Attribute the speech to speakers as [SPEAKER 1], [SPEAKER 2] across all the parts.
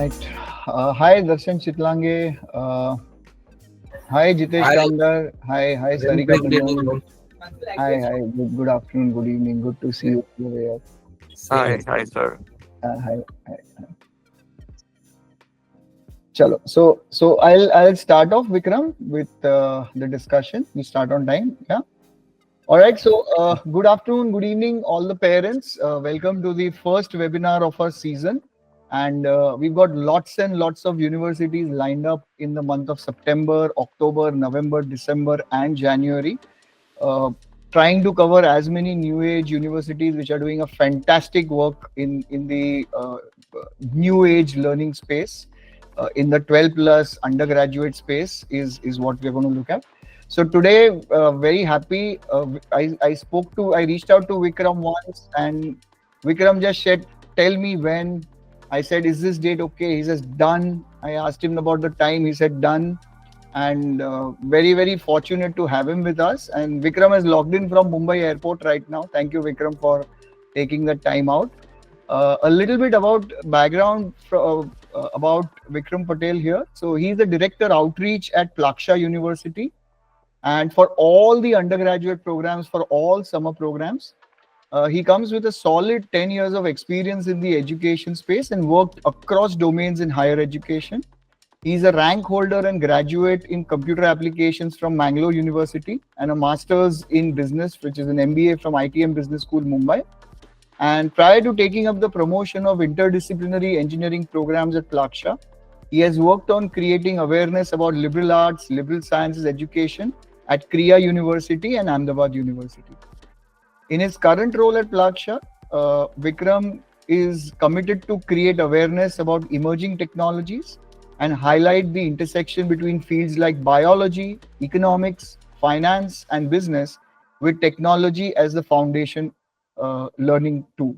[SPEAKER 1] Right. Hi, Darshan Chitlange. Hi, Jitesh
[SPEAKER 2] Hi,
[SPEAKER 1] Kamdar. Hi,
[SPEAKER 2] very
[SPEAKER 1] Sarika
[SPEAKER 2] good evening,
[SPEAKER 1] Menon.
[SPEAKER 2] bro.
[SPEAKER 1] Hi. Good afternoon, good evening. Good to see you over here.
[SPEAKER 2] Same.
[SPEAKER 3] Hi, sir.
[SPEAKER 1] Hi. Chalo. So I'll start off, Vikram, with the discussion. We start on time. Yeah. All right. So good afternoon, good evening, all the parents. Welcome to the first webinar of our season. And we've got lots and lots of universities lined up in the month of September, October, November, December, and January, uh, trying to cover as many new age universities which are doing a fantastic work in the new age learning space. In the 12 plus undergraduate space is what we're going to look at. So today, very happy. I reached out to Vikram once, and Vikram just said, "Tell me when." I said, "Is this date okay?" He says, "Done." I asked him about the time. He said, "Done." And very fortunate to have him with us. And Vikram has logged in from Mumbai Airport right now. Thank you, Vikram, for taking the time out. A little bit about background about Vikram Patel here. So he's the director outreach at Plaksha University, and for all the undergraduate programs, for all summer programs. He comes with a solid 10 years of experience in the education space and worked across domains in higher education. He's a rank holder and graduate in computer applications from Mangalore University and a master's in business, which is an MBA from ITM Business School, Mumbai. And prior to taking up the promotion of interdisciplinary engineering programs at Plaksha, he has worked on creating awareness about liberal arts, liberal sciences education at Kriya University and Ahmedabad University. In his current role at Plaksha, Vikram is committed to create awareness about emerging technologies and highlight the intersection between fields like biology, economics, finance, and business, with technology as the foundation learning tool.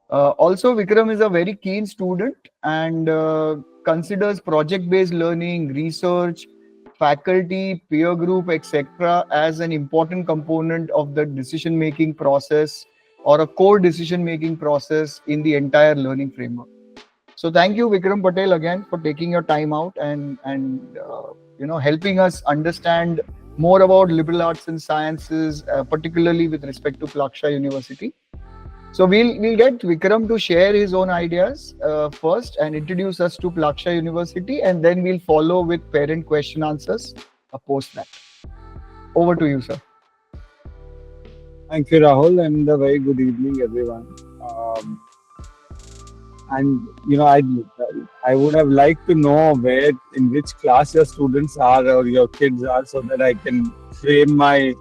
[SPEAKER 1] Also, Vikram is a very keen student and considers project-based learning, research, faculty, peer group, etc., as an important component of the decision-making process or a core decision-making process in the entire learning framework. So, thank you, Vikram Patel, again for taking your time out and helping us understand more about liberal arts and sciences, particularly with respect to Plaksha University. So we'll get Vikram to share his own ideas first and introduce us to Plaksha University, and then we'll follow with parent question answers post that. Over to you, sir.
[SPEAKER 4] Thank you, Rahul, and a very good evening, everyone. And I would have liked to know in which class your students are or your kids are, so that I can frame my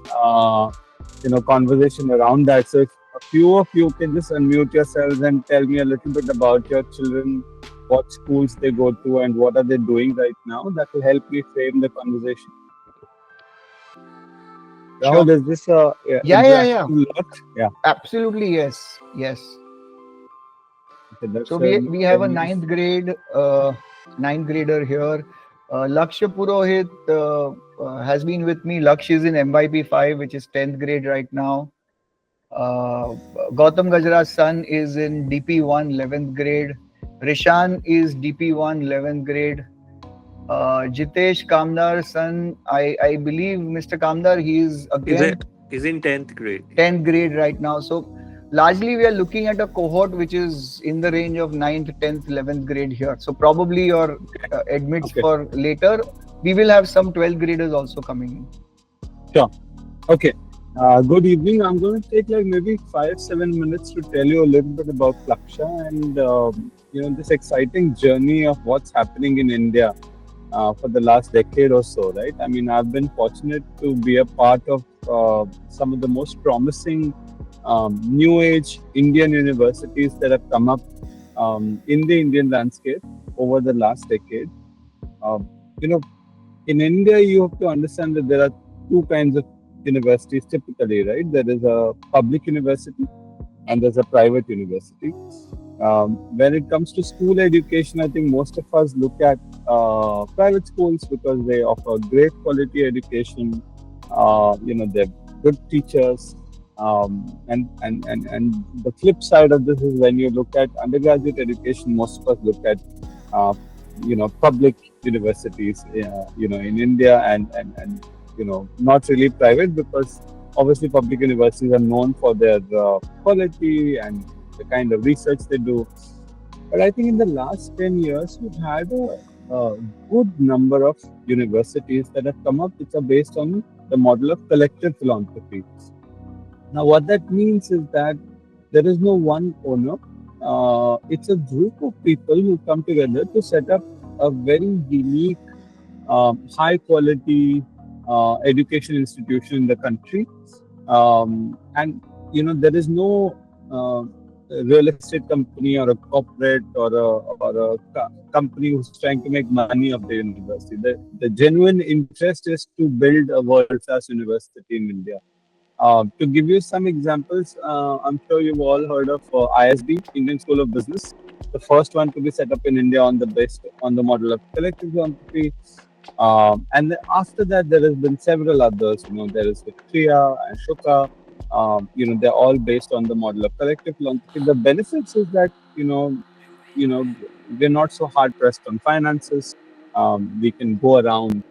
[SPEAKER 4] conversation around that. So if a few of you can just unmute yourselves and tell me a little bit about your children, what schools they go to, and what are they doing right now, that will help me frame the conversation. Rahul,
[SPEAKER 1] Sure.
[SPEAKER 4] is this
[SPEAKER 1] Yeah.
[SPEAKER 4] lot? Yeah.
[SPEAKER 1] Absolutely, yes.
[SPEAKER 4] Okay,
[SPEAKER 1] So we have a ninth grader here. Lakshya Purohit has been with me. Lakshya is in MYP 5, which is 10th grade right now. Gautam Gajra's son is in DP1, 11th grade. Rishan is DP1, 11th grade. Jitesh Kamdar's son, I believe, Mr. Kamdar, he is again
[SPEAKER 3] Is in 10th grade.
[SPEAKER 1] 10th grade right now. So largely we are looking at a cohort which is in the range of 9th, 10th, 11th grade here. So probably your admits for later. We will have some 12th graders also coming in.
[SPEAKER 4] Sure. Okay. Good evening. I'm going to take like maybe 5-7 minutes to tell you a little bit about Plaksha and this exciting journey of what's happening in India for the last decade or so, right? I mean, I've been fortunate to be a part of some of the most promising new age Indian universities that have come up in the Indian landscape over the last decade. In India, you have to understand that there are two kinds of universities typically, right? There is a public university and there's a private university. When it comes to school education, I think most of us look at private schools because they offer great quality education. They're good teachers. And the flip side of this is when you look at undergraduate education, most of us look at uh, public universities, in India, and not really private, because obviously public universities are known for their quality and the kind of research they do. But I think in the last 10 years, we've had a good number of universities that have come up which are based on the model of collective philanthropy. Now, what that means is that there is no one owner. It's a group of people who come together to set up a very unique, high quality education institution in the country. And there is no real estate company or a corporate or a company who's trying to make money of the university. The genuine interest is to build a world-class university in India. To give you some examples, I'm sure you've all heard of ISB, Indian School of Business, the first one to be set up in India on the model of collective philanthropy. And then after that, there has been several others. There is Victoria and Shuka. They're all based on the model of collective philanthropy. The benefits is that you know, we're not so hard pressed on finances. We can go around,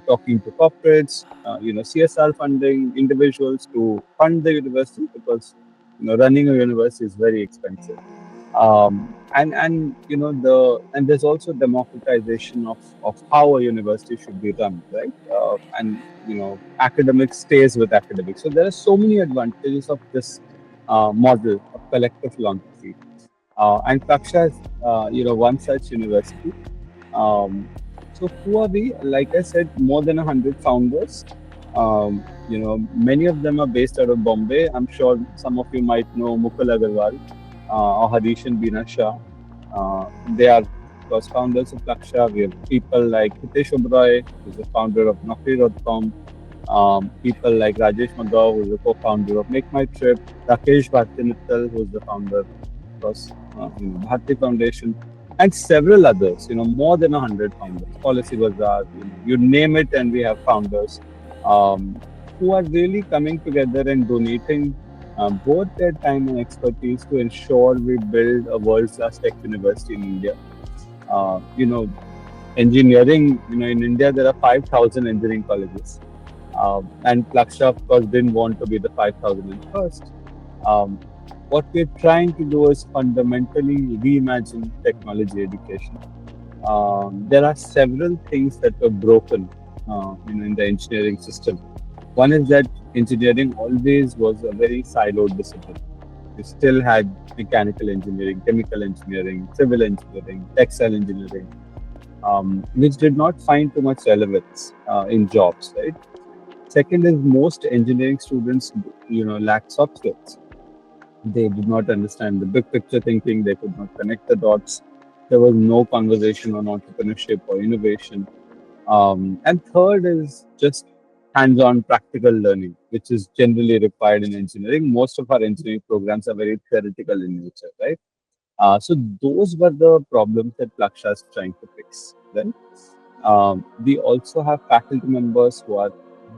[SPEAKER 4] talking to corporates, CSR funding individuals to fund the university, because running a university is very expensive. And there's also democratization of how a university should be run, right? And academics stays with academics. So there are so many advantages of this model of collective philanthropy. And Plaksha is, one such university. Um, so who are we? Like I said, more than 100 founders. Many of them are based out of Bombay. I'm sure some of you might know Mukul Agarwal or Harish and Beena Shah. They are, of course, founders of Plaksha. We have people like Hitesh Oberoi, who's the founder of Naukri.com. People like Rajesh Madhav, who's the co-founder of Make My Trip. Rakesh Bhartinittal, who's the founder, of course, Bharti Foundation, and several others. More than 100 founders. Policy Bazaar, you name it, and we have founders um, who are really coming together and donating both their time and expertise to ensure we build a world-class tech university in India. Uh, you know, Engineering, in India there are 5,000 engineering colleges, and Plaksha, of course, didn't want to be the 5,000th first. Um, what we're trying to do is fundamentally reimagine technology education. There are several things that were broken, in the engineering system. One is that engineering always was a very siloed discipline. We still had mechanical engineering, chemical engineering, civil engineering, textile engineering, which did not find too much relevance in jobs, right? Second is most engineering students, lack soft skills. They did not understand the big picture thinking. They could not connect the dots. There was no conversation on entrepreneurship or innovation. And third is just hands-on practical learning, which is generally required in engineering. Most of our engineering programs are very theoretical in nature, right? So those were the problems that Plaksha is trying to fix. Right? We also have faculty members who are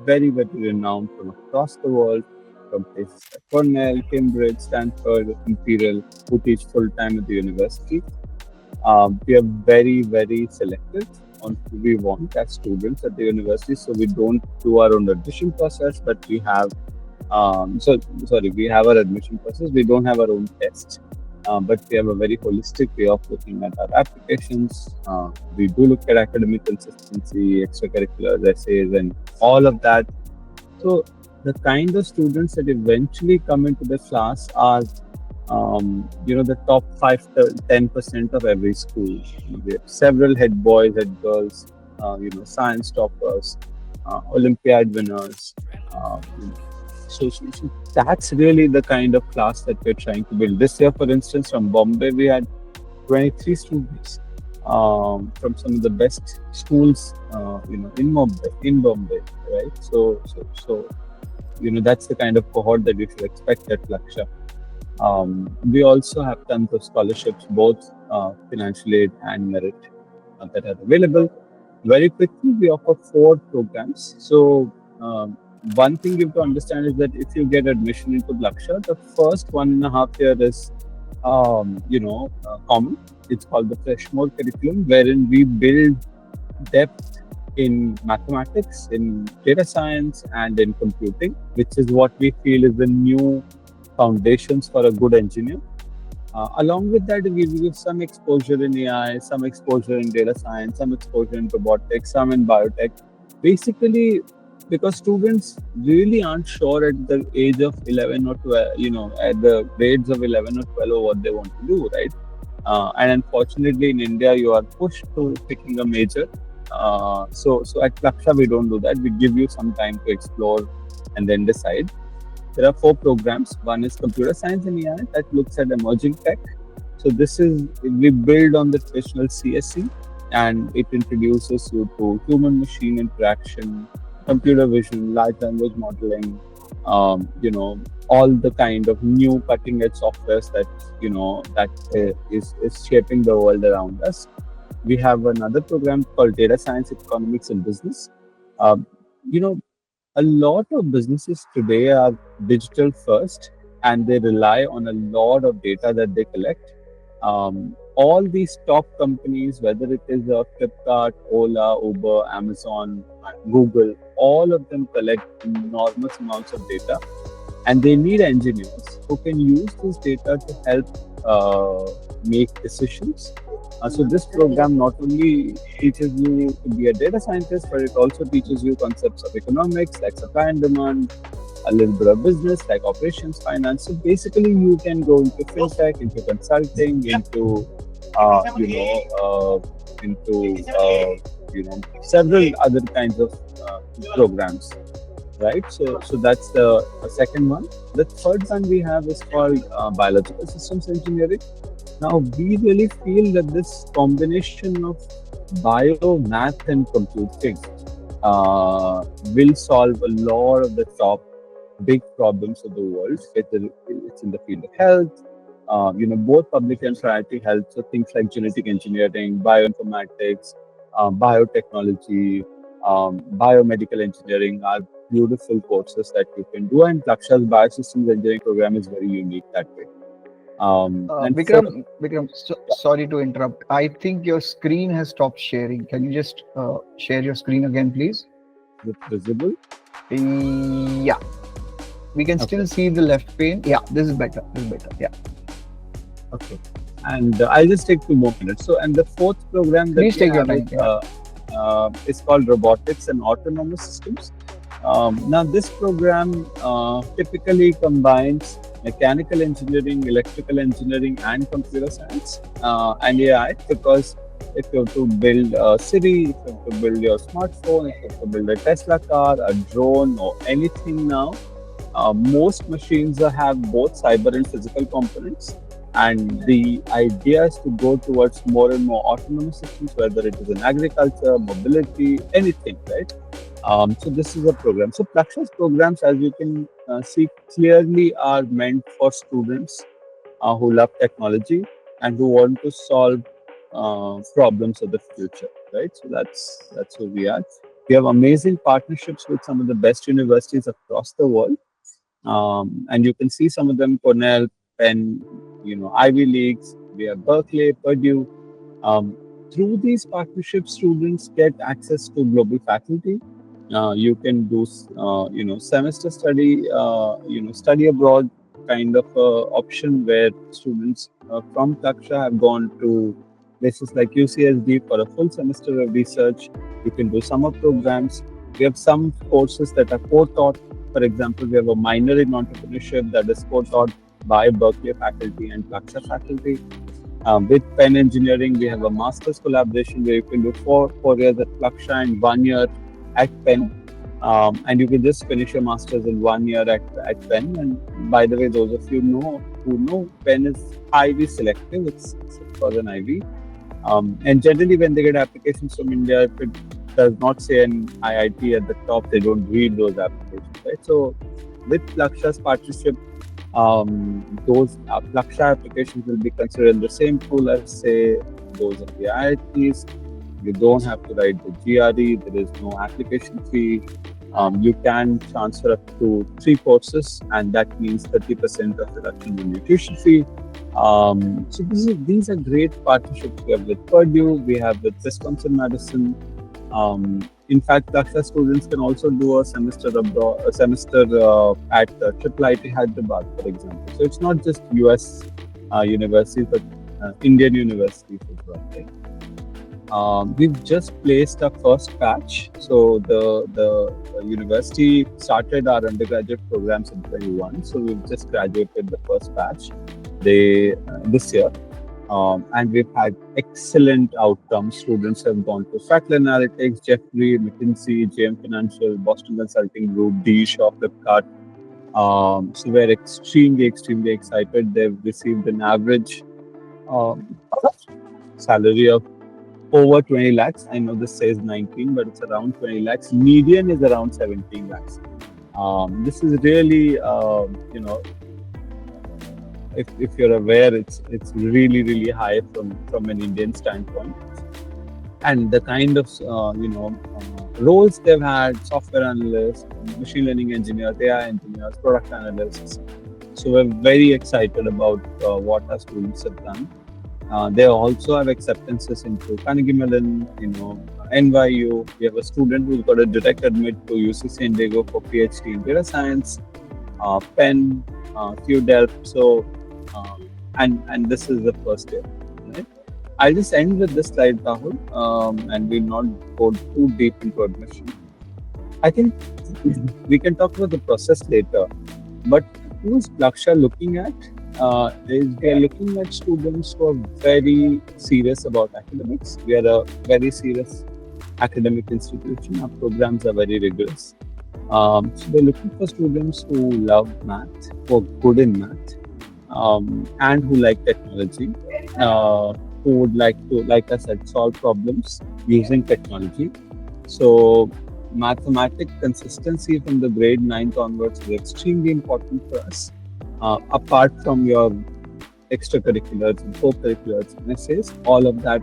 [SPEAKER 4] very, very renowned from across the world, from places like Cornell, Cambridge, Stanford, Imperial, who teach full time at the university. We are very, very selective on who we want as students at the university. So we don't do our own admission process, but we have, we have our admission process. We don't have our own test, but we have a very holistic way of looking at our applications. We do look at academic consistency, extracurricular essays, and all of that. So the kind of students that eventually come into the class are the top 5 to 10% of every school. We have several head boys, head girls, science toppers, Olympiad winners. Uh, you know. So that's really the kind of class that we're trying to build. This year, for instance, from Bombay, we had 23 students from some of the best schools, in Bombay, right? So that's the kind of cohort that you should expect at Plaksha. We also have tons of scholarships, both financial aid and merit, that are available. Very quickly, we offer 4 programs. So, one thing you have to understand is that if you get admission into Plaksha, the first 1.5 year is common. It's called the Freshmore curriculum, wherein we build depth in mathematics, in data science, and in computing, which is what we feel is the new foundations for a good engineer. Along with that, we give some exposure in AI, some exposure in data science, some exposure in robotics, some in biotech. Basically, because students really aren't sure at the age of 11 or 12, at the grades of 11 or 12 what they want to do, right? And unfortunately, in India, you are pushed to picking a major. So at Plaksha, we don't do that. We give you some time to explore and then decide. There are four programs. One is computer science and AI that looks at emerging tech. So this is we build on the traditional CSE, and it introduces you to human machine interaction, computer vision, large language modeling, all the kind of new cutting edge softwares that is shaping the world around us. We have another program called data science, economics, and business. Um, you know, a lot of businesses today are digital first, and they rely on a lot of data that they collect. All these top companies, whether it is Flipkart, Ola, Uber, Amazon, Google, all of them collect enormous amounts of data, and they need engineers who can use this data to help make decisions. So this program not only teaches you to be a data scientist, but it also teaches you concepts of economics like supply and demand, a little bit of business like operations, finance. So basically, you can go into fintech, into consulting, into several other kinds of programs, right? So that's the second one. The third one we have is called biological systems engineering. Now we really feel that this combination of bio, math, and computing will solve a lot of the top big problems of the world. It's in the field of health, both public and private health. So things like genetic engineering, bioinformatics, biotechnology, biomedical engineering are beautiful courses that you can do. And Plaksha's biosystems engineering program is very unique that way. And for
[SPEAKER 1] Vikram, sorry to interrupt. I think your screen has stopped sharing. Can you just share your screen again, please?
[SPEAKER 4] with visible,
[SPEAKER 1] Yeah, we can
[SPEAKER 4] okay,
[SPEAKER 1] still see the left pane. Yeah, this is better. This is better. Yeah,
[SPEAKER 4] okay. And I'll just take 2 more minutes. So, and the fourth program that
[SPEAKER 1] please
[SPEAKER 4] we
[SPEAKER 1] take your
[SPEAKER 4] have
[SPEAKER 1] time. Yeah.
[SPEAKER 4] is called robotics and autonomous systems. Now, this program typically combines mechanical engineering, electrical engineering, and computer science and AI, because if you have to build a Siri, if you have to build your smartphone, if you have to build a Tesla car, a drone, or anything now, most machines have both cyber and physical components. And the idea is to go towards more and more autonomous systems, whether it is in agriculture, mobility, anything, right? So this is a program. So Plaksha's programs, as you can see clearly, are meant for students who love technology and who want to solve problems of the future, right? So that's who we are. We have amazing partnerships with some of the best universities across the world, and you can see some of them: Cornell, Penn, Ivy Leagues. We have Berkeley, Purdue. Um, Through these partnerships, students get access to global faculty. You can do, semester study, study abroad kind of option, where students from Plaksha have gone to places like UCSD for a full semester of research. You can do summer programs. We have some courses that are co-taught. For example, we have a minor in entrepreneurship that is co-taught by Berkeley faculty and Plaksha faculty. With Penn Engineering, we have a master's collaboration where you can do four years at Plaksha and 1 year at Penn. And you can just finish your master's in 1 year at Penn. And by the way, those of you who know, Penn is highly selective. It's for an Ivy. And generally, when they get applications from India, if it does not say an IIT at the top, they don't read those applications, right? So with Plaksha's partnership, those Plaksha applications will be considered in the same pool as, say, those of the IITs. You don't have to write the GRE. There is no application fee. You can transfer up to 3 courses, and that means 30% of reduction in your tuition fee. These are great partnerships we have with Purdue, we have with Wisconsin Madison. In fact, Plaksha students can also do a semester abroad, a semester at Triple IT Hyderabad, for example. So it's not just US universities, but Indian universities as well. Right? We've just placed our first batch. So the university started our undergraduate programs in 21. So we've just graduated the first batch this year. And we've had excellent outcomes. Students have gone to Factor Analytics, Jeffrey, McKinsey, JM Financial, Boston Consulting Group, D Shaw, Flipkart. So we're extremely excited. They've received an average salary of over 20 lakhs. I know this says 19, but it's around 20 lakhs. Median is around 17 lakhs. This is really, if you're aware, it's really high from an Indian standpoint. And the kind of roles they've had: software analysts, machine learning engineers, AI engineers, product analysts. So we're very excited about what our students have done. They also have acceptances into Carnegie Mellon, NYU. We have a student who's got a direct admit to UC San Diego for PhD in data science, Penn, Delft. So, and this is the first year. Right? I'll just end with this slide, Rahul, and we'll not go too deep into admission. I think we can talk about the process later, but who is Plaksha looking at? They're looking at students who are very serious about academics. We are a very serious academic institution. Our programs are very rigorous. So they're looking for students who love math, who are good in math, and who like technology, who would like to, like I said, solve problems using technology. So mathematics consistency from the grade 9th onwards is extremely important for us. Apart from your extracurriculars and co-curriculars and essays, all of that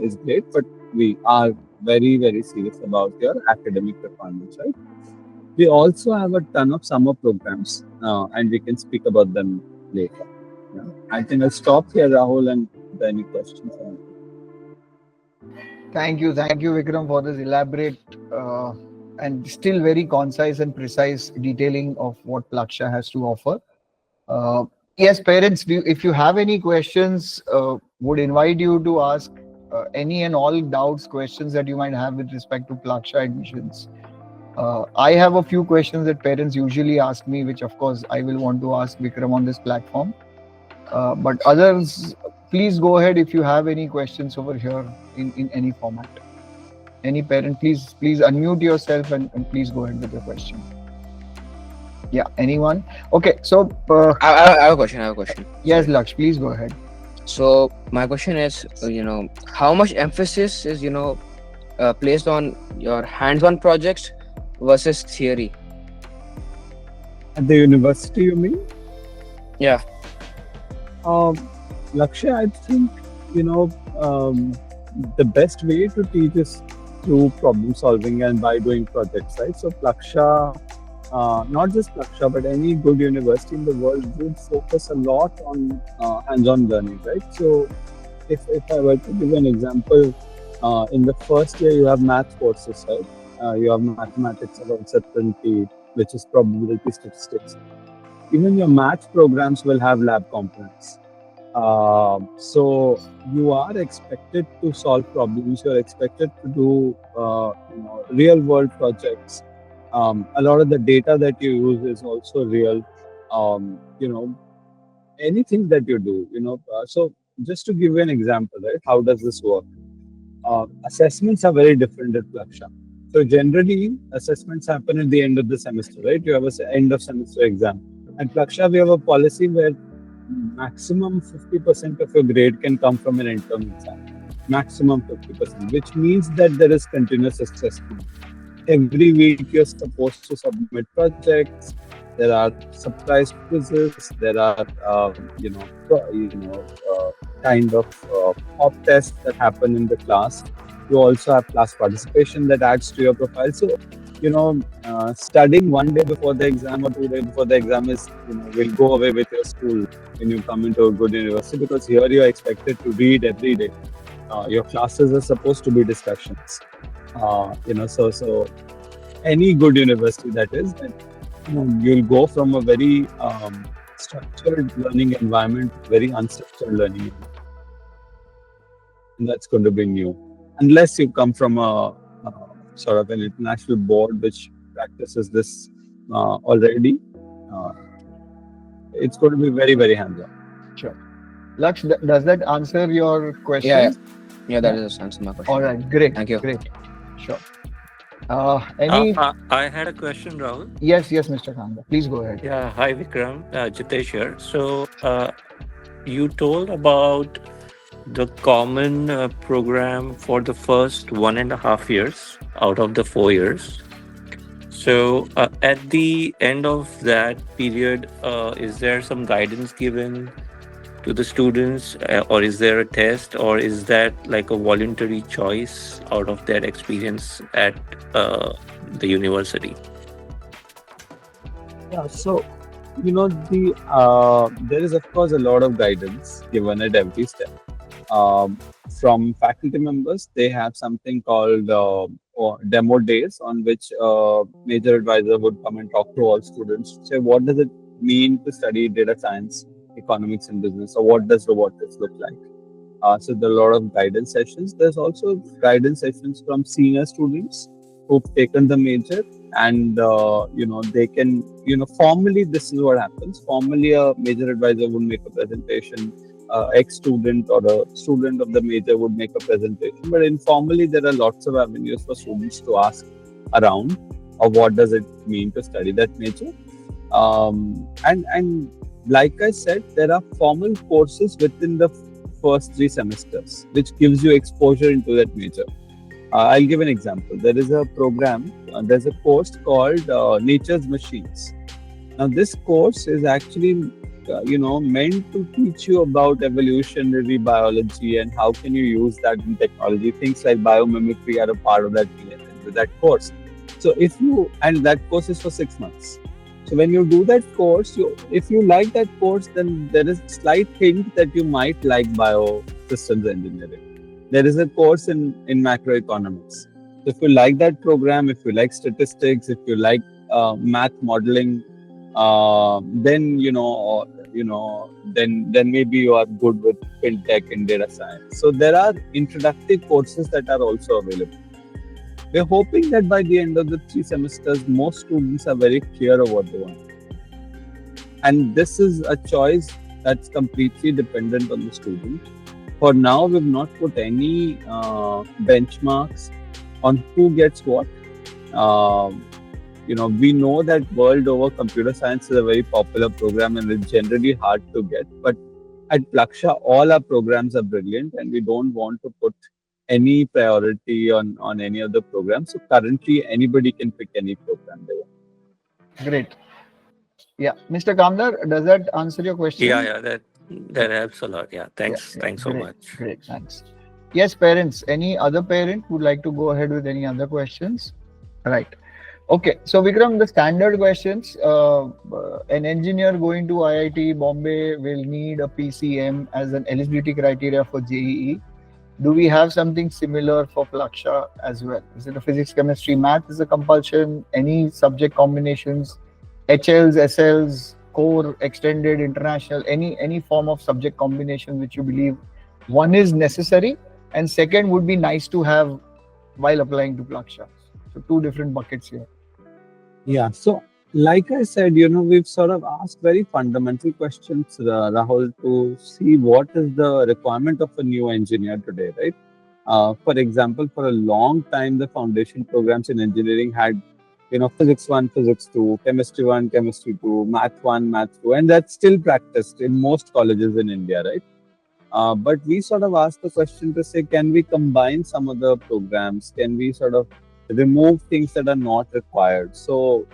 [SPEAKER 4] is great, but we are very serious about your academic requirements, right? We also have a ton of summer programs, and we can speak about them later. Yeah. I think I'll stop here, Rahul, and if there are any questions.
[SPEAKER 1] Thank you, Vikram, for this elaborate and still very concise and precise detailing of what Plaksha has to offer. Yes, parents, if you have any questions, would invite you to ask any and all doubts, questions that you might have with respect to Plaksha admissions. I have a few questions that parents usually ask me, which of course I will want to ask Vikram on this platform. But others, please go ahead if you have any questions over here in any format. Any parent, please unmute yourself and please go ahead with your question. Yeah, anyone? Okay, so
[SPEAKER 2] I have a question.
[SPEAKER 1] Yes, Laksh, please go ahead.
[SPEAKER 2] So my question is, how much emphasis is placed on your hands-on projects versus theory?
[SPEAKER 4] At the university, you mean?
[SPEAKER 2] Yeah.
[SPEAKER 4] Laksha, I think the best way to teach is through problem solving and by doing projects, right? So Plaksha, not just Plaksha, but any good university in the world would focus a lot on hands-on learning, right? So if I were to give an example, in the first year you have math courses, right? You have mathematics about certainty, which is probability statistics. Even your math programs will have lab components. So you are expected to solve problems. You're expected to do real-world projects. A lot of the data that you use is also real. Anything that you do. So just to give you an example, right? How does this work? Assessments are very different at Plaksha. So generally, assessments happen at the end of the semester, right? You have an end of semester exam. At Plaksha, we have a policy where maximum 50% of your grade can come from an internal exam. Maximum 50%, which means that there is continuous assessment. Every week you're supposed to submit projects. There are surprise quizzes. There are, kind of mock tests that happen in the class. You also have class participation that adds to your profile. So studying one day before the exam or 2 days before the exam will go away with your school when you come into a good university, because here you are expected to read every day. Your classes are supposed to be discussions. So any good university, that is, that you'll go from a very structured learning environment to very unstructured learning environment. And that's going to be new, unless you come from a sort of an international board which practices this already. Uh, it's going to be very, very hands-on.
[SPEAKER 1] Sure. Laksh, does that answer your question?
[SPEAKER 2] Yeah, that is answer my question.
[SPEAKER 1] All right, great.
[SPEAKER 2] Thank you.
[SPEAKER 1] Great. Sure. Any?
[SPEAKER 3] I had a question, Rahul.
[SPEAKER 1] Yes, Mr. Kanda. Please go ahead.
[SPEAKER 3] Yeah, hi Vikram, Jitesh here. So you told about the common program for the first 1.5 years out of the 4 years. So at the end of that period, is there some guidance given to the students, or is there a test, or is that like a voluntary choice out of their experience at the university?
[SPEAKER 4] Yeah, so there is of course a lot of guidance given at every step. From faculty members, they have something called demo days, on which major advisor would come and talk to all students, say what does it mean to study data science, economics and business, or what does robotics look like. So there are a lot of guidance sessions. There's also guidance sessions from senior students who've taken the major, and they can, formally this is what happens. Formally, a major advisor would make a presentation, ex-student or a student of the major would make a presentation, but informally there are lots of avenues for students to ask around of what does it mean to study that major. And like I said, there are formal courses within the first 3 semesters which gives you exposure into that major. I'll give an example. There is a program, there's a course called Nature's Machines. Now this course is actually meant to teach you about evolutionary biology and how can you use that in technology. Things like biomimicry are a part of that course. So and that course is for 6 months. So when you do that course, if you like that course, then there is a slight hint that you might like biosystems engineering. There is a course in macroeconomics. So if you like that program, if you like statistics, if you like math modeling, then then maybe you are good with fintech and data science. So there are introductory courses that are also available. We're hoping that by the end of the 3 semesters, most students are very clear of what they want. And this is a choice that's completely dependent on the student. For now, we've not put any benchmarks on who gets what. We know that world over computer science is a very popular program and it's generally hard to get. But at Plaksha, all our programs are brilliant and we don't want to put any priority on any of the programs. So currently, anybody can pick any program they want.
[SPEAKER 1] Great. Yeah. Mr. Kamdar, does that answer your question?
[SPEAKER 3] Yeah, that helps a lot. Yeah, thanks so much.
[SPEAKER 1] Great, thanks. Yes, parents, any other parent would like to go ahead with any other questions? Right. Okay, so Vikram, the standard questions, an engineer going to IIT Bombay will need a PCM as an eligibility criteria for JEE. Do we have something similar for Plaksha as well? Is it a physics, chemistry, math is a compulsion? Any subject combinations, HLs, SLs, core, extended, international, any form of subject combination which you believe one is necessary and second would be nice to have while applying to Plaksha? So 2 different buckets here.
[SPEAKER 4] Yeah, so like I said, we've sort of asked very fundamental questions, Rahul, to see what is the requirement of a new engineer today, right? For example, for a long time, the foundation programs in engineering had, physics 1, physics 2, chemistry 1, chemistry 2, math 1, math 2, and that's still practiced in most colleges in India, right? But we sort of asked the question to say, can we combine some of the programs? Can we sort of remove things that are not required? So,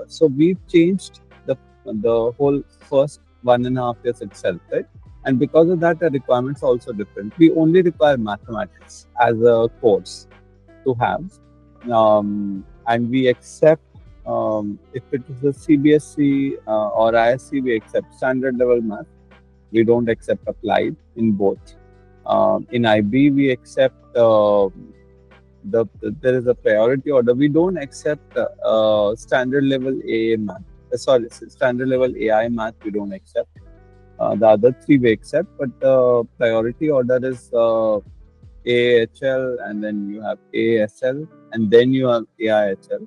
[SPEAKER 4] so we've changed the whole first 1.5 years itself, right? And because of that, the requirements are also different. We only require mathematics as a course to have. And we accept, if it is a CBSE or ISC, we accept standard level math. We don't accept applied in both. In IB, we accept there is a priority order. We don't accept standard level AA math. Standard level AI math we don't accept. The other three we accept, but the priority order is AHL, and then you have ASL, and then you have AIHL.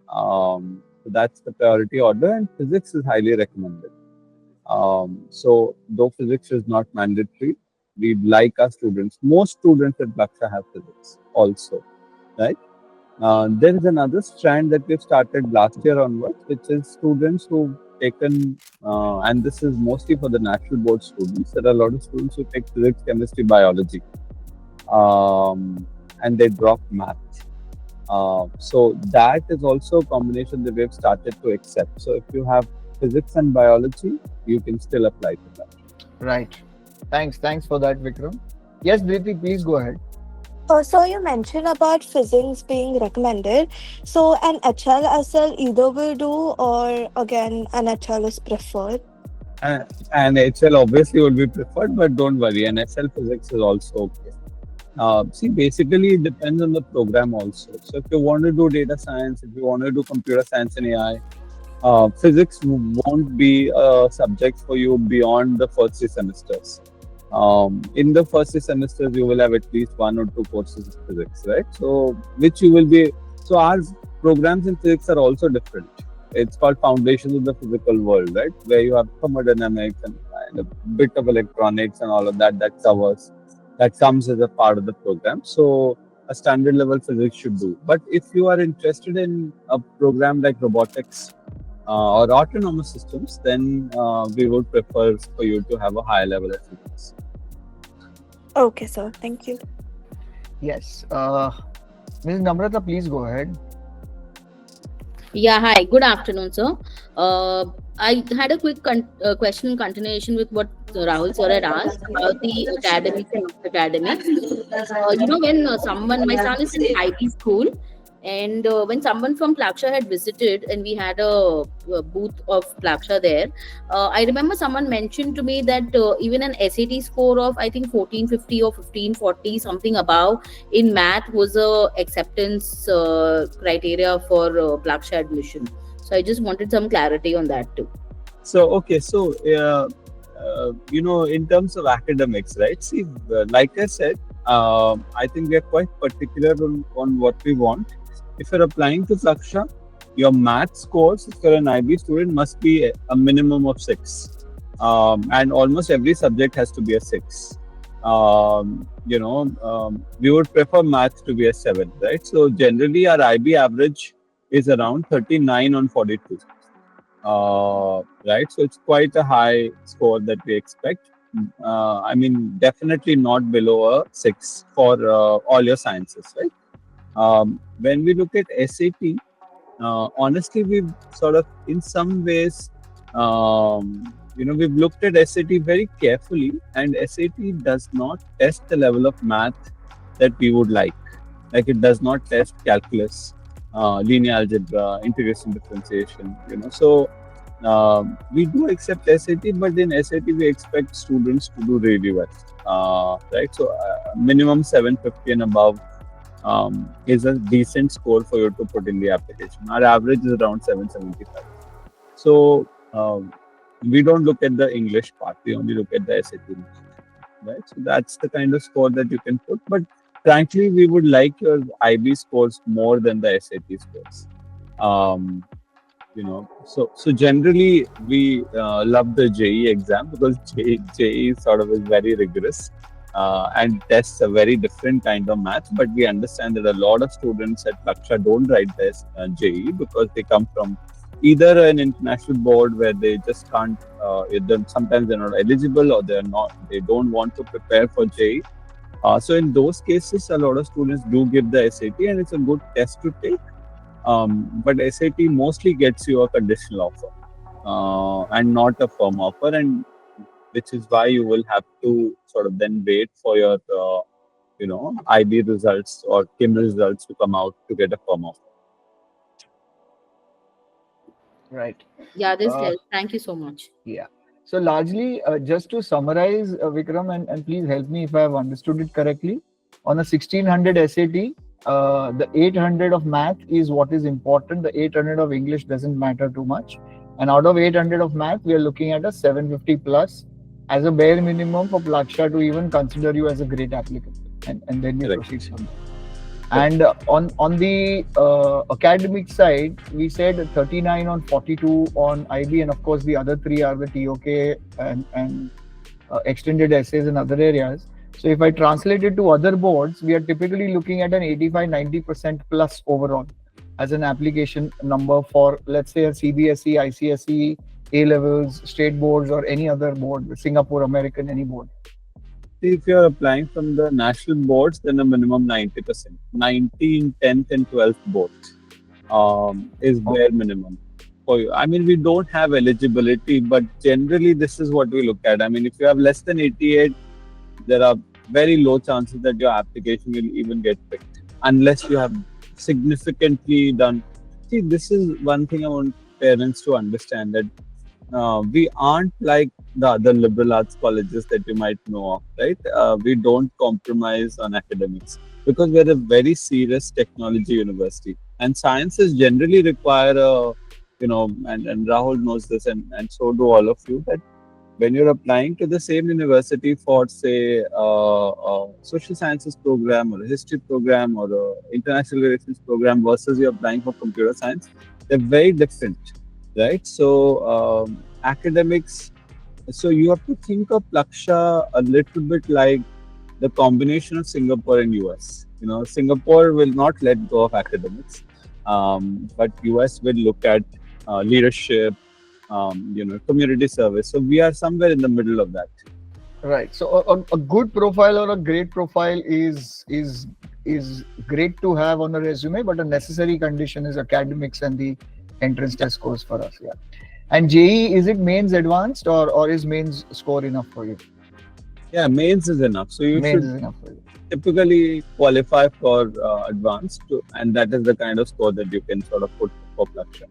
[SPEAKER 4] So that's the priority order, and physics is highly recommended. So though physics is not mandatory, we'd like our students, most students at Plaksha have physics also, right? There is another strand that we've started last year onwards, which is students who've taken, and this is mostly for the national board students. There are a lot of students who take physics, chemistry, biology, and they drop math. So that is also a combination that we've started to accept. So if you have physics and biology, you can still apply to that.
[SPEAKER 1] Right. Thanks for that, Vikram. Yes, Dhriti, please go ahead.
[SPEAKER 5] So you mentioned about physics being recommended. So an HLSL either will do, or again an HL is preferred.
[SPEAKER 4] And HL obviously would be preferred, but don't worry, an SL physics is also okay. See, basically it depends on the program also. So if you want to do data science, if you want to do computer science and AI, physics won't be a subject for you beyond the first 3 semesters. In the first 3 semesters, you will have at least 1 or 2 courses of physics, right? So, which you will be. So, our programs in physics are also different. It's called Foundations of the Physical World, right? Where you have thermodynamics and a bit of electronics and all of that that comes as a part of the program. So, a standard level physics should do. But if you are interested in a program like robotics or autonomous systems, then we would prefer for you to have a higher level of physics.
[SPEAKER 5] Okay, sir. Thank you.
[SPEAKER 1] Yes. Ms. Namrata, please go ahead.
[SPEAKER 6] Yeah, hi. Good afternoon, sir. I had a quick question in continuation with what Rahul sir had asked about the academics and academics. When my son is in IB school, and when someone from Plaksha had visited and we had a booth of Plaksha there, I remember someone mentioned to me that even an SAT score of I think 1450 or 1540, something above in math, was a acceptance criteria for Plaksha admission. So I just wanted some clarity on that too.
[SPEAKER 4] So in terms of academics, right? See, like I said, I think we are quite particular on what we want. If you're applying to Plaksha, your math scores, if you're an IB student, must be a minimum of 6. And almost every subject has to be a 6. We would prefer math to be a 7, right? So generally our IB average is around 39 on 42. Right? So it's quite a high score that we expect. Definitely not below a 6 for all your sciences, right? When we look at SAT, honestly, we've sort of, in some ways, we've looked at SAT very carefully, and SAT does not test the level of math that we would like. Like, it does not test calculus, linear algebra, integration, differentiation, So, we do accept SAT, but in SAT, we expect students to do really well, right? So, minimum 750 and above is a decent score for you to put in the application. Our average is around 775. So we don't look at the English part, we only look at the SAT, right? So that's the kind of score that you can put. But frankly, we would like your IB scores more than the SAT scores. So generally we love the JEE exam because JEE sort of is very rigorous. And tests a very different kind of math, but we understand that a lot of students at Plaksha don't write this JEE because they come from either an international board where they just can't, sometimes they're not eligible, or they don't want to prepare for JEE. So in those cases, a lot of students do give the SAT, and it's a good test to take. But SAT mostly gets you a conditional offer and not a firm offer, and which is why you will have to sort of then wait for your IB results or KIM results to come out to get a firm offer.
[SPEAKER 1] Right.
[SPEAKER 6] Yeah, this
[SPEAKER 1] Uh,
[SPEAKER 6] helps. Thank you so much.
[SPEAKER 1] Yeah. So largely, just to summarize, Vikram, and please help me if I have understood it correctly. On a 1600 SAT, the 800 of math is what is important. The 800 of English doesn't matter too much. And out of 800 of math, we are looking at a 750 plus as a bare minimum for Plaksha to even consider you as a great applicant. And then we
[SPEAKER 4] Correct.
[SPEAKER 1] proceed from there. And on the academic side, we said 39 on 42 on IB, and of course the other three are the TOK and extended essays in other areas. So if I translate it to other boards, we are typically looking at an 85-90% plus overall as an application number for, let's say, a CBSE, ICSE, A levels, state boards, or any other board, Singapore, American, any board.
[SPEAKER 4] If you're applying from the national boards, then a minimum 90%. 19, 10th, and 12th boards is bare minimum for you. I mean, we don't have eligibility, but generally this is what we look at. I mean, if you have less than 88, there are very low chances that your application will even get picked, unless you have significantly done. See, this is one thing I want parents to understand, that we aren't like the other liberal arts colleges that you might know of, right? We don't compromise on academics because we're a very serious technology university, and sciences generally require and Rahul knows this, and so do all of you, that when you're applying to the same university for, say, a social sciences program or a history program or a international relations program versus you're applying for computer science, they're very different, right? So academics, so you have to think of Plaksha a little bit like the combination of Singapore and US. Singapore will not let go of academics, but US will look at leadership, community service. So we are somewhere in the middle of that.
[SPEAKER 1] Right. So a good profile or a great profile is great to have on a resume, but a necessary condition is academics and the entrance test scores for us. Yeah. And JE, is it mains advanced or is mains score enough for you?
[SPEAKER 4] Yeah, mains is enough. So you
[SPEAKER 1] Mains
[SPEAKER 4] should
[SPEAKER 1] is enough for you.
[SPEAKER 4] typically qualify for advanced, and that is the kind of score that you can sort of put for Plaksha.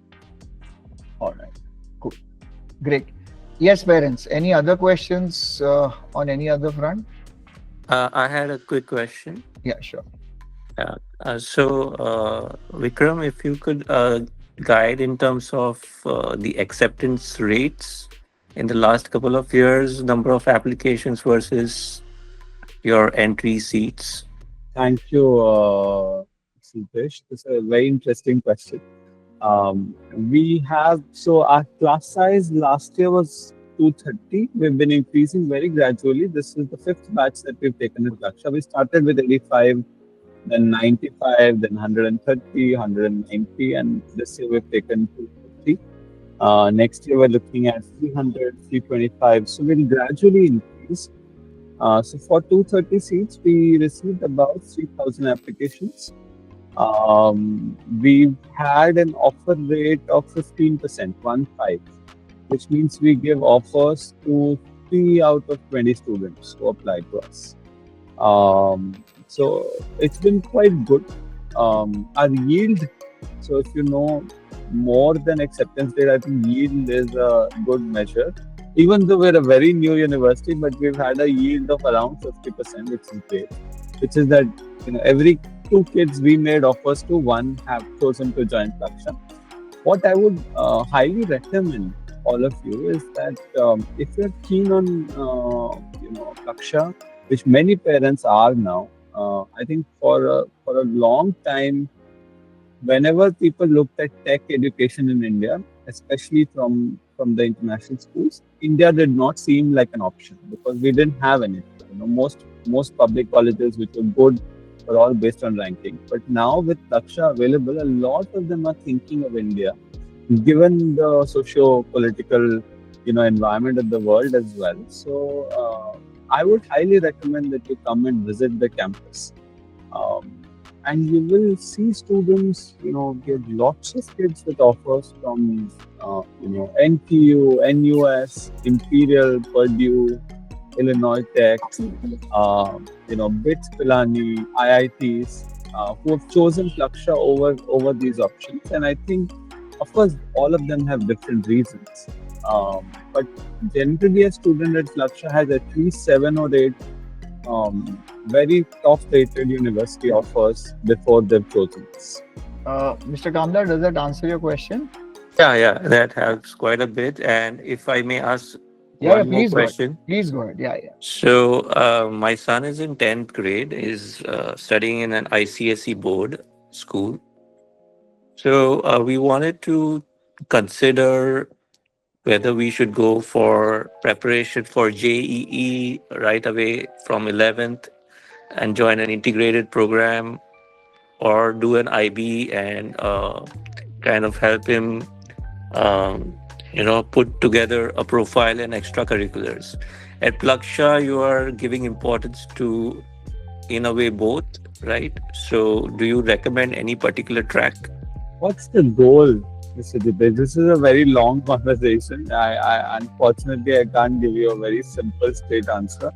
[SPEAKER 1] All right. Cool. Great. Yes, parents. Any other questions on any other front?
[SPEAKER 3] I had a quick question.
[SPEAKER 1] Yeah, sure.
[SPEAKER 3] So, Vikram, if you could guide in terms of the acceptance rates in the last couple of years, number of applications versus your entry seats.
[SPEAKER 4] Thank you, Sandesh. This is a very interesting question. So our class size last year was 230. We've been increasing very gradually. This is the fifth batch that we've taken in Plaksha. We started with 85, then 95, then 130, 190, and this year we've taken 250. Next year we're looking at 300, 325. So we'll gradually increase. So for 230 seats, we received about 3,000 applications. We've had an offer rate of 15%, 1/5, which means we give offers to 3 out of 20 students who apply to us. So it's been quite good. Our yield, so if you know more than acceptance rate, I think yield is a good measure. Even though we're a very new university, but we've had a yield of around 50%, which is great. Which is that every 2 kids we made offers to, 1 have chosen to join Plaksha. What I would highly recommend all of you is that if you're keen on Plaksha, which many parents are now, I think for a long time, whenever people looked at tech education in India, especially from the international schools, India did not seem like an option because we didn't have any. Most public colleges which were good were all based on ranking. But now with Plaksha available, a lot of them are thinking of India, given the socio-political environment of the world as well. So I would highly recommend that you come and visit the campus. And you will see students, get lots of kids with offers from, NTU, NUS, Imperial, Purdue, Illinois Tech, BITS Pilani, IITs, who have chosen Plaksha over these options. And I think, of course, all of them have different reasons. But generally, a student at Plaksha has at least 7 or 8 very top-rated university offers before they've chosen this.
[SPEAKER 1] Mr. Kamdar, does that answer your question?
[SPEAKER 3] Yeah, that helps quite a bit. And if I may ask
[SPEAKER 1] Yeah,
[SPEAKER 3] one more
[SPEAKER 1] please go ahead.
[SPEAKER 3] question.
[SPEAKER 1] Please go ahead. Yeah.
[SPEAKER 3] So, my son is in 10th grade, is studying in an ICSE board school. So, we wanted to consider whether we should go for preparation for JEE right away from 11th and join an integrated program, or do an IB and kind of help him, put together a profile and extracurriculars. At Plaksha, you are giving importance to, in a way, both, right? So, do you recommend any particular track?
[SPEAKER 4] What's the goal, Mr. Dipesh? This is a very long conversation. I unfortunately I can't give you a very simple, straight answer.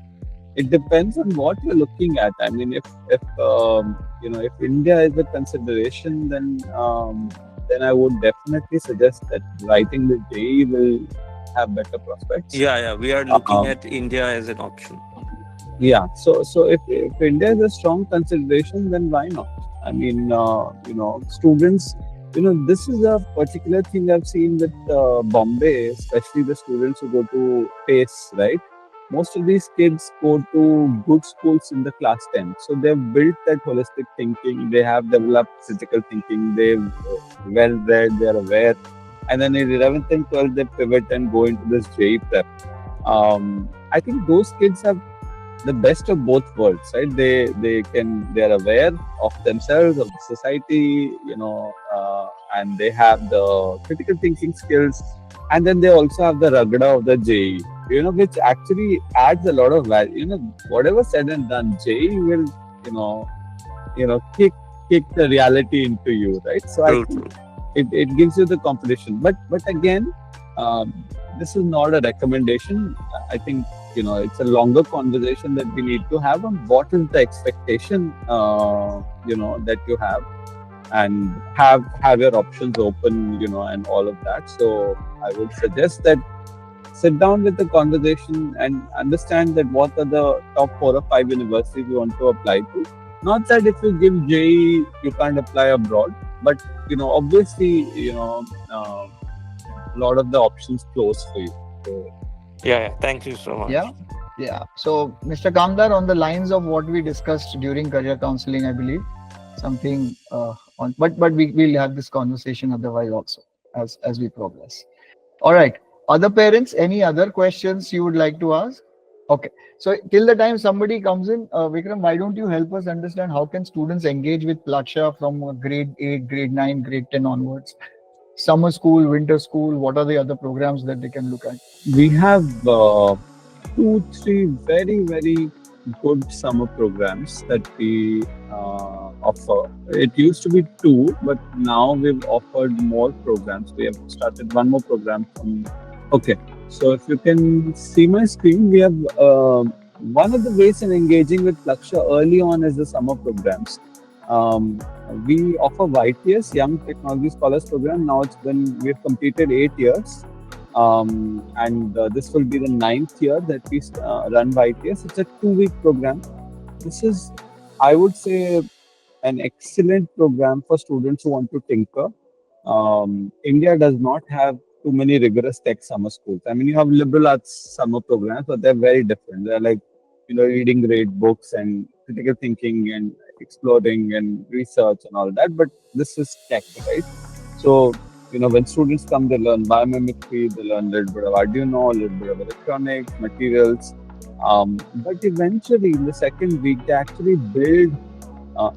[SPEAKER 4] It depends on what you're looking at. I mean, if India is a consideration, then I would definitely suggest that writing the JEE will have better prospects.
[SPEAKER 3] Yeah, we are looking at India as an option.
[SPEAKER 4] Yeah, so if India is a strong consideration, then why not? I mean, students, this is a particular thing I've seen with Bombay, especially the students who go to PACE, right? Most of these kids go to good schools in the class 10. So they've built that holistic thinking. They have developed critical thinking. They've well read, they're aware. And then in 11th and 12th, they pivot and go into this JEE prep. I think those kids have the best of both worlds, right? They're aware of themselves, of the society, and they have the critical thinking skills. And then they also have the ragda of the JEE, which actually adds a lot of value. Whatever said and done, JEE will, kick the reality into you, right? So I think it gives you the competition. But again, this is not a recommendation. I think, it's a longer conversation that we need to have on what is the expectation, that you have, and have your options open, and all of that. So I would suggest that sit down with the conversation and understand that what are the top 4 or 5 universities you want to apply to. Not that if you give JEE, you can't apply abroad, but obviously, a lot of the options close for you. So,
[SPEAKER 3] yeah. Thank you so much.
[SPEAKER 1] Yeah. So, Mr. Kamdar, on the lines of what we discussed during career counseling, I believe something but we'll have this conversation otherwise also as we progress. All right. Other parents, any other questions you would like to ask? Okay. So till the time somebody comes in, Vikram, why don't you help us understand how can students engage with Plaksha from grade 8, grade 9, grade 10 onwards? Summer school, winter school, what are the other programs that they can look at?
[SPEAKER 4] We have 2-3 very, very good summer programs that we offer. It used to be 2, but now we've offered more programs. We have started one more program Okay, so if you can see my screen, we have one of the ways in engaging with Plaksha early on is the summer programs. We offer YTS, Young Technology Scholars Program. Now we've completed 8 years. And this will be the 9th year that we run YTS. It's a 2-week program. This is, I would say, an excellent program for students who want to tinker. India does not have too many rigorous tech summer schools. I mean, you have liberal arts summer programs, but they're very different. They're like, reading great books and critical thinking and exploring and research and all that. But this is tech, right? So, when students come, they learn biomimicry, they learn a little bit of Arduino, a little bit of electronics, materials. But eventually, in the second week, they actually build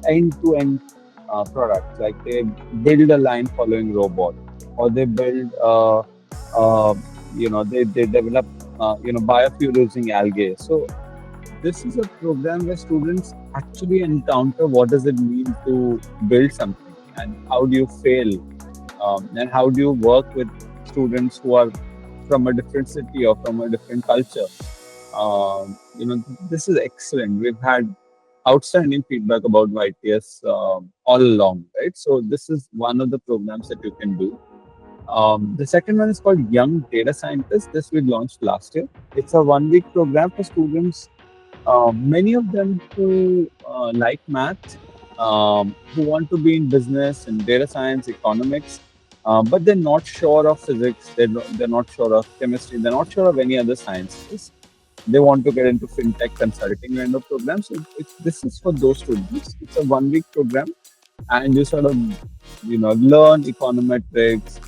[SPEAKER 4] end-to-end products. Like they build a line-following robot, or they build, they develop, biofuel using algae. So this is a program where students actually encounter what does it mean to build something, and how do you fail, and how do you work with students who are from a different city or from a different culture. This is excellent. We've had outstanding feedback about YTS all along, right? So this is one of the programs that you can do. The second one is called Young Data Scientists. This we launched last year. It's a 1 week program for students, many of them who like math, who want to be in business, in data science, economics, but they're not sure of physics, they're not sure of chemistry, they're not sure of any other sciences. They want to get into fintech consulting kind of programs. So this is for those students. It's a 1 week program, and you sort of learn econometrics,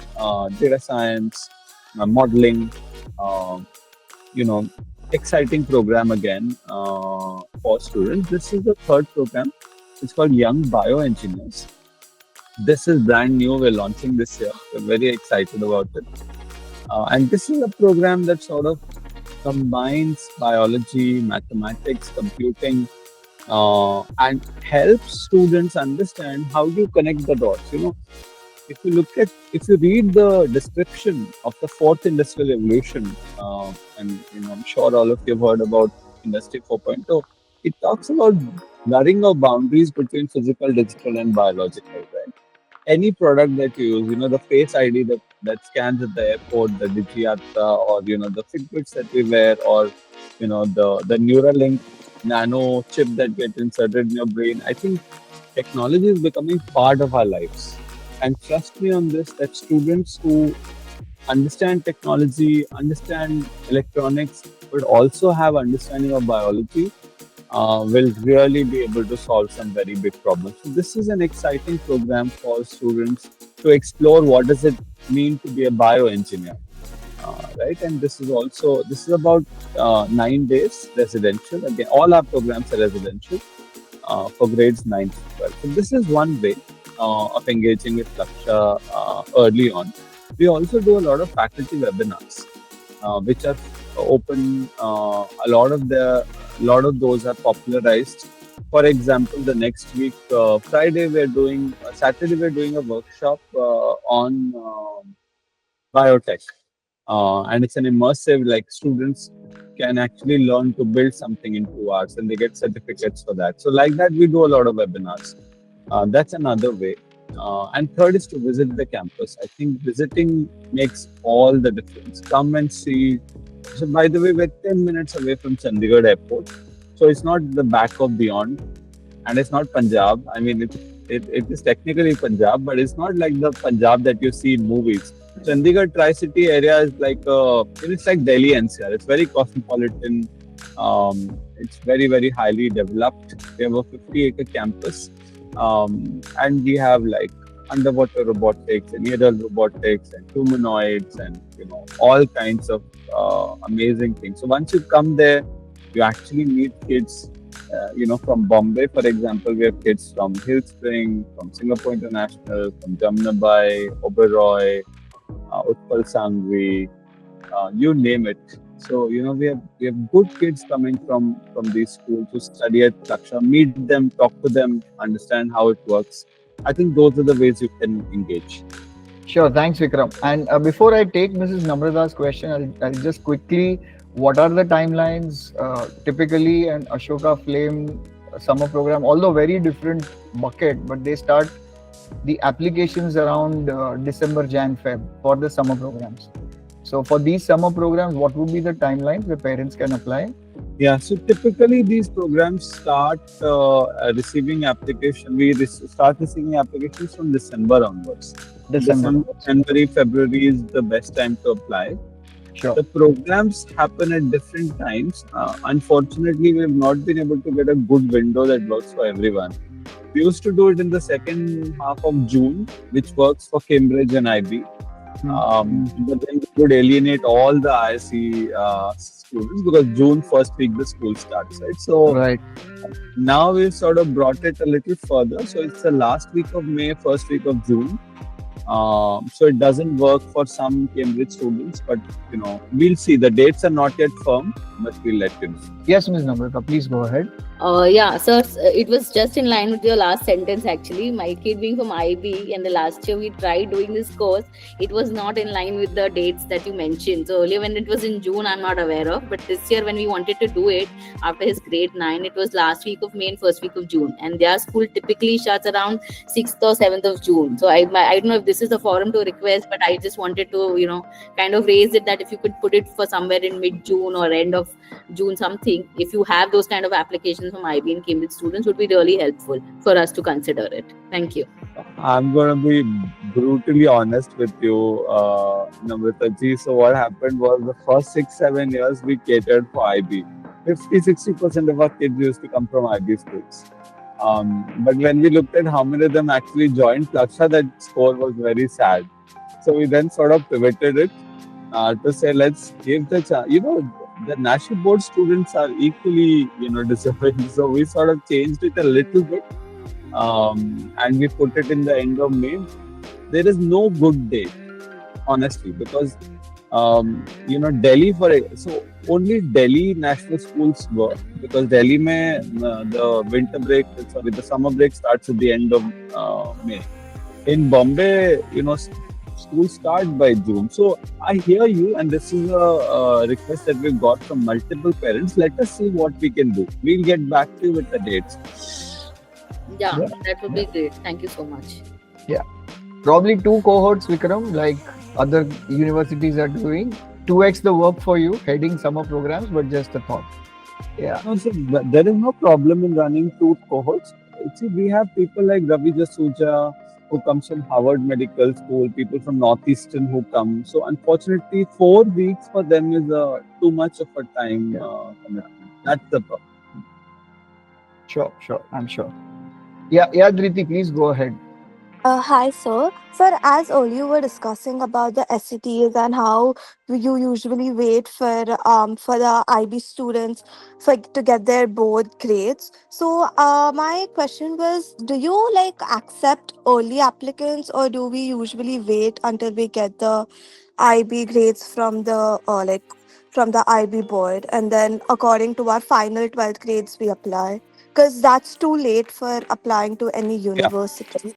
[SPEAKER 4] data science, modeling, uh, you know exciting program again for students. This is the third program. It's called Young Bioengineers. This is brand new. We're launching this year. We're very excited about it. And this is a program that sort of combines biology, mathematics, computing, and helps students understand how do you connect the dots. If you read the description of the fourth industrial revolution, and I'm sure all of you have heard about Industry 4.0, it talks about blurring of boundaries between physical, digital, and biological. Right? Any product that you use, the Face ID that scans at the airport, the Digiyatra, or the Fitbits that we wear, or the Neuralink nano chip that gets inserted in your brain. I think technology is becoming part of our lives. And trust me on this, that students who understand technology, understand electronics, but also have understanding of biology, will really be able to solve some very big problems. So this is an exciting program for students to explore what does it mean to be a bioengineer, right? And this is about 9 days residential. Again, all our programs are residential for grades 9 to 12. So this is one way of engaging with Plaksha early on. We also do a lot of faculty webinars, which are open. A lot of those are popularized. For example, the next week, Saturday we're doing a workshop on biotech, and it's an immersive. Like students can actually learn to build something in 2 hours, and they get certificates for that. So, like that, we do a lot of webinars. That's another way. And third is to visit the campus. I think visiting makes all the difference. Come and see. So, by the way, we're 10 minutes away from Chandigarh Airport. So, it's not the back of beyond, and it's not Punjab. I mean, it is technically Punjab, but it's not like the Punjab that you see in movies. Chandigarh Tri-City area is like it's like Delhi NCR. It's very cosmopolitan. It's very, very highly developed. We have a 50-acre campus. And we have like underwater robotics and aerial robotics and humanoids and all kinds of amazing things. So once you come there, you actually meet kids from Bombay, for example. We have kids from Hill Spring, from Singapore International, from Jamnabai, Oberoi, Utpal Sangvi, you name it. So we have good kids coming from these schools to study at Plaksha, meet them, talk to them, understand how it works. I think those are the ways you can engage.
[SPEAKER 1] Sure, thanks, Vikram. And before I take Mrs. Namrata's question, I'll just quickly, what are the timelines typically? And Ashoka Flame summer program, although very different bucket, but they start the applications around December, Jan, Feb for the summer programs. So for these summer programs, what would be the timelines where parents can apply?
[SPEAKER 4] Yeah, so typically these programs start receiving application. We start receiving applications from December onwards. December, January, February is the best time to apply.
[SPEAKER 1] Sure.
[SPEAKER 4] The programs happen at different times. Unfortunately, we have not been able to get a good window that works for everyone. We used to do it in the second half of June, which works for Cambridge and IB. But then we would alienate all the ISC students because June first week the school starts, right? So now we've sort of brought it a little further. So it's the last week of May, first week of June. So it doesn't work for some Cambridge students, but we'll see. The dates are not yet firm, but we'll let you know.
[SPEAKER 1] Yes, Ms. Namrata, please go ahead.
[SPEAKER 6] Yeah, so it was just in line with your last sentence actually. My kid being from IB, and the last year we tried doing this course, it was not in line with the dates that you mentioned. So earlier when it was in June, I'm not aware of, but this year when we wanted to do it after his grade 9, it was last week of May and first week of June, and their school typically starts around 6th or 7th of June. So I don't know if this is the forum to request, but I just wanted to kind of raise it that if you could put it for somewhere in mid June or end of June something, if you have those kind of applications from IB and Cambridge students, would be really helpful for us to consider it. Thank you.
[SPEAKER 4] I'm going to be brutally honest with you, Namritaji. So what happened was the first 6-7 years we catered for IB. 50-60% of our kids used to come from IB schools. But when we looked at how many of them actually joined Plaksha, that score was very sad. So we then sort of pivoted it to say, let's give the chance. The national board students are equally, deserving. So we sort of changed it a little bit, and we put it in the end of May. There is no good day, honestly, because Delhi so only Delhi national schools work, because Delhi the summer break starts at the end of May. In Bombay, schools start by June. So I hear you, and this is a request that we've got from multiple parents. Let us see what we can do. We'll get back to you with the dates.
[SPEAKER 6] Yeah,
[SPEAKER 1] Yeah.
[SPEAKER 6] that would be great. Thank you so much.
[SPEAKER 1] Probably 2 cohorts, Vikram, like other universities are doing. 2x the work for you, heading summer programs, but just a thought. Yeah.
[SPEAKER 4] No, so there is no problem in running 2 cohorts. See, we have people like Ravi Jasuja, who comes from Harvard Medical School, people from Northeastern who come. So unfortunately, 4 weeks for them is too much of a time commitment. That's the problem.
[SPEAKER 1] Sure, I'm sure. Yeah, Dhriti, please go ahead.
[SPEAKER 5] Hi, sir. Sir, as earlier you were discussing about the SCTs and how you usually wait for the IB students to get their board grades. So, my question was, do you like accept early applicants, or do we usually wait until we get the IB grades from the IB board, and then according to our final 12th grades we apply? Because that's too late for applying to any
[SPEAKER 4] Yeah.
[SPEAKER 5] university.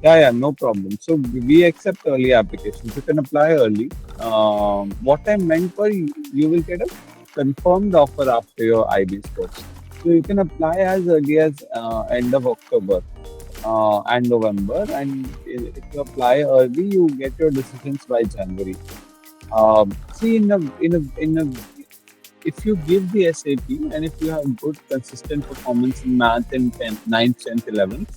[SPEAKER 4] Yeah, no problem. So we accept early applications. You can apply early. What I meant for you will get a confirmed offer after your IB scores. So you can apply as early as end of October and November, and if you apply early, you get your decisions by January. See, if you give the SAP and if you have good consistent performance in math in 9th, 10th, 11th,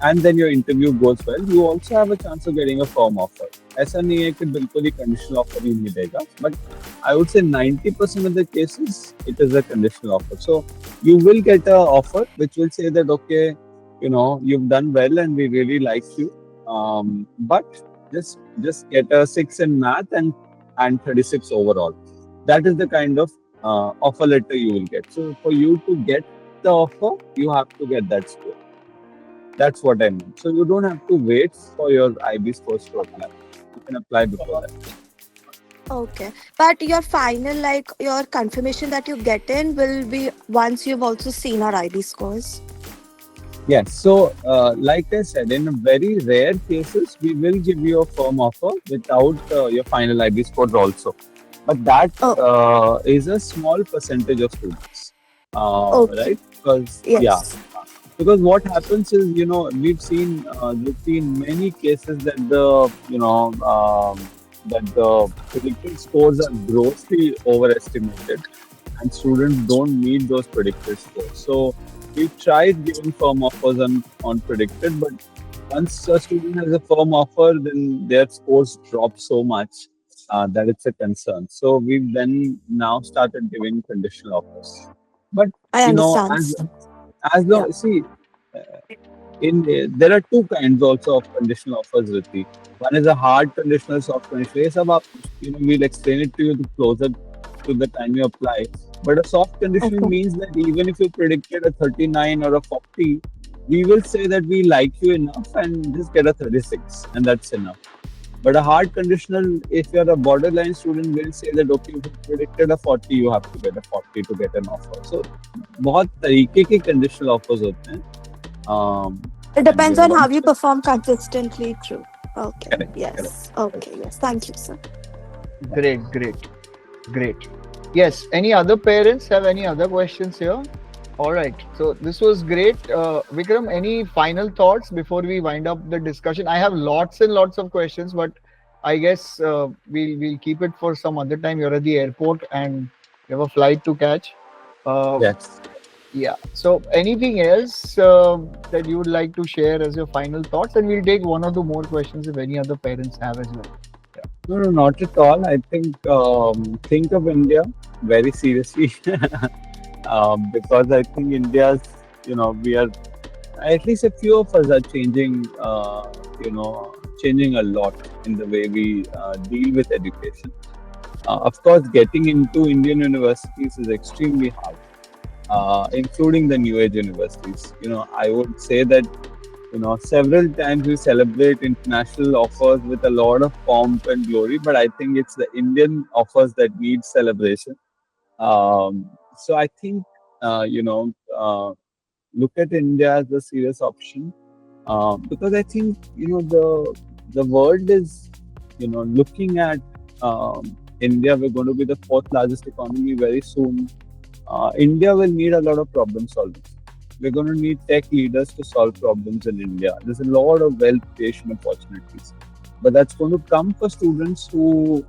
[SPEAKER 4] and then your interview goes well, you also have a chance of getting a firm offer. ऐसा नहीं है कि बिल्कुल ही conditional offer ही मिलेगा, but I would say 90% of the cases it is a conditional offer. So you will get a offer which will say that okay, you've done well and we really like you, but just get a 6 in math and 36 overall. That is the kind of offer letter you will get. So for you to get the offer, you have to get that score. That's what I mean. So you don't have to wait for your IB scores to apply. You can apply before that.
[SPEAKER 5] Okay. But your final, your confirmation that you get in will be once you've also seen our IB scores.
[SPEAKER 4] Yes. So, like I said, in very rare cases, we will give you a firm offer without your final IB scores also. But that is a small percentage of students,
[SPEAKER 5] Okay.
[SPEAKER 4] right? Because
[SPEAKER 5] Yes.
[SPEAKER 4] because what happens is, we've seen many cases that the predicted scores are grossly overestimated, and students don't meet those predicted scores. So we tried giving firm offers on predicted, but once a student has a firm offer, then their scores drop so much that it's a concern. So we've then now started giving conditional offers. But
[SPEAKER 5] I understand.
[SPEAKER 4] as long see, there are 2 kinds also of conditional offers, Riti. One is a hard conditional, soft conditional. ये सब आप, we'll explain it to you closer to the time you apply. But a soft conditional
[SPEAKER 5] Okay.
[SPEAKER 4] means that even if you predicted a 39 or a 40, we will say that we like you enough and just get a 36, and that's enough. But a hard conditional, if you're a borderline student, will say that okay, if you predicted a 40, you have to get a 40 to get an offer. So, बहुत तरीके के conditional offers होते हैं.
[SPEAKER 5] It depends on how you
[SPEAKER 4] Correct,
[SPEAKER 5] perform consistently. True. Okay.
[SPEAKER 4] correct.
[SPEAKER 5] Yes. Okay. Yes. Thank you, sir.
[SPEAKER 1] Great. Yes. Any other parents have any other questions here? All right. So this was great. Vikram, any final thoughts before we wind up the discussion? I have lots and lots of questions, but I guess we'll keep it for some other time. You're at the airport and you have a flight to catch.
[SPEAKER 4] Yes.
[SPEAKER 1] Yeah. So anything else that you would like to share as your final thoughts? And we'll take one or two more questions if any other parents have as well.
[SPEAKER 4] No, not at all. I think of India very seriously because I think India's, we are, at least a few of us are changing, changing a lot in the way we deal with education. Of course, getting into Indian universities is extremely hard, including the new age universities. I would say that several times we celebrate international offers with a lot of pomp and glory, but I think it's the Indian offers that need celebration. So I think, look at India as a serious option because I think, the world is, looking at India. We're going to be the fourth largest economy very soon. India will need a lot of problem solving. We're going to need tech leaders to solve problems in India. There's a lot of wealth creation opportunities, but that's going to come for students who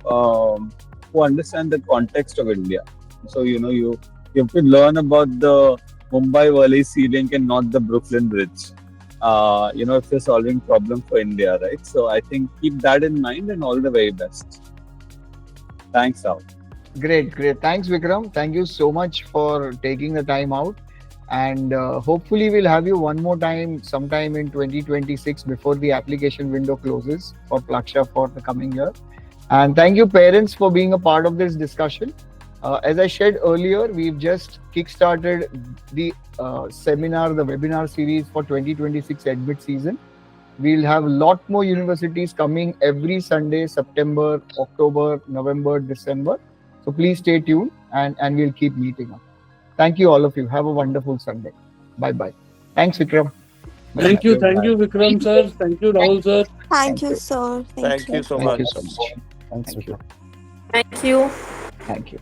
[SPEAKER 4] understand the context of India. So you have to learn about the Mumbai Worli Sea Link and not the Brooklyn Bridge. If you're solving problem for India, right? So I think keep that in mind and all the very best. Thanks, Rahul.
[SPEAKER 1] Great. Thanks, Vikram. Thank you so much for taking the time out. And hopefully we'll have you one more time sometime in 2026 before the application window closes for Plaksha for the coming year. And thank you parents for being a part of this discussion. As I shared earlier, we've just kickstarted the webinar series for 2026 admit season. We'll have a lot more universities coming every Sunday, September, October, November, December. So please stay tuned and we'll keep meeting up. Thank you all of you. Have a wonderful Sunday. Bye-bye. Thanks, Vikram.
[SPEAKER 7] Thank you, Vikram sir. Thank you, Rahul sir.
[SPEAKER 5] Thank you, sir.
[SPEAKER 8] Thank you so
[SPEAKER 1] Thank
[SPEAKER 8] much.
[SPEAKER 1] you so much.
[SPEAKER 9] Thanks,
[SPEAKER 1] Thank you.
[SPEAKER 9] Thank you.
[SPEAKER 1] Thank you.